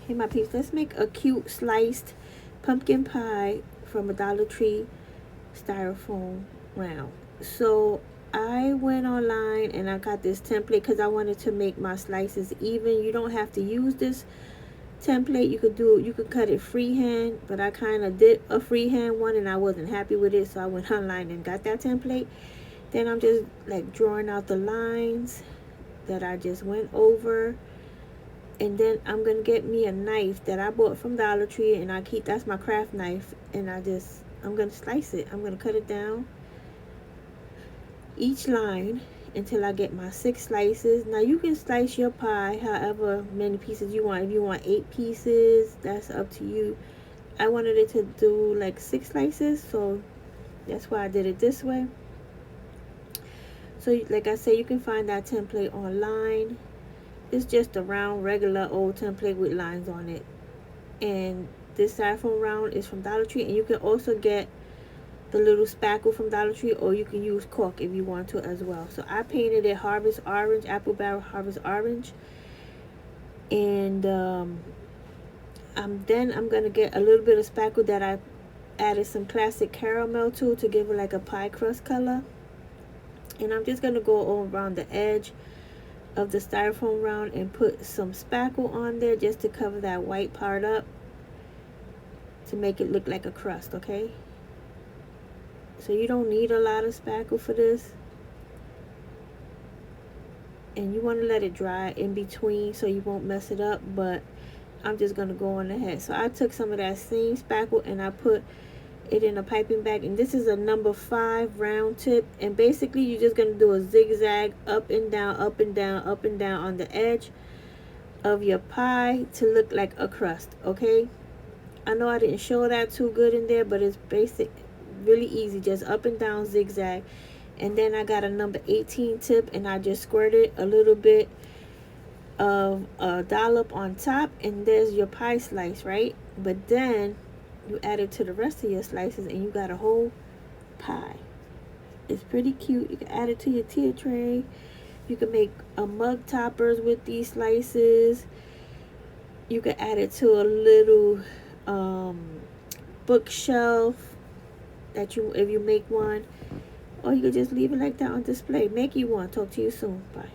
Hey my peeps, let's make a cute sliced pumpkin pie from a Dollar Tree styrofoam round. So I went online and I got this template because I wanted to make my slices even. You don't have to use this template. You could cut it freehand, but I kind of did a freehand one and I wasn't happy with it, so I went online and got that template. Then I'm just like drawing out the lines that I just went over. And then I'm gonna get me a knife that I bought from Dollar Tree, and that's my craft knife, and I'm gonna slice it. I'm gonna cut it down each line until I get my 6 slices. Now you can slice your pie however many pieces you want. If you want 8 pieces, that's up to you. I wanted it to do like 6 slices, so that's why I did it this way. So like I said, you can find that template online. It's just a round, regular old template with lines on it. And this styrofoam round is from Dollar Tree. And you can also get the little spackle from Dollar Tree, or you can use cork if you want to as well. So I painted it Harvest Orange, Apple Barrel Harvest Orange. And then I'm going to get a little bit of spackle that I added some classic caramel to give it like a pie crust color. And I'm just going to go all around the edge of the styrofoam round and put some spackle on there just to cover that white part up to make it look like a crust, okay? So you don't need a lot of spackle for this, and you want to let it dry in between so you won't mess it up, but I'm just going to go on ahead. So I took some of that same spackle and I put it in a piping bag, and this is a number 5 round tip, and basically you're just going to do a zigzag up and down, up and down, up and down on the edge of your pie to look like a crust, okay? I know I didn't show that too good in there, but it's basic, really easy, just up and down zigzag. And then I got a number 18 tip and I just squirted a little bit of a dollop on top, and there's your pie slice, right? But then you add it to the rest of your slices and you got a whole pie. It's pretty cute. You can add it to your tea tray. You can make a mug toppers with these slices. You can add it to a little bookshelf that if you make one, or you could just leave it like that on display. Make you one. Talk to you soon. Bye.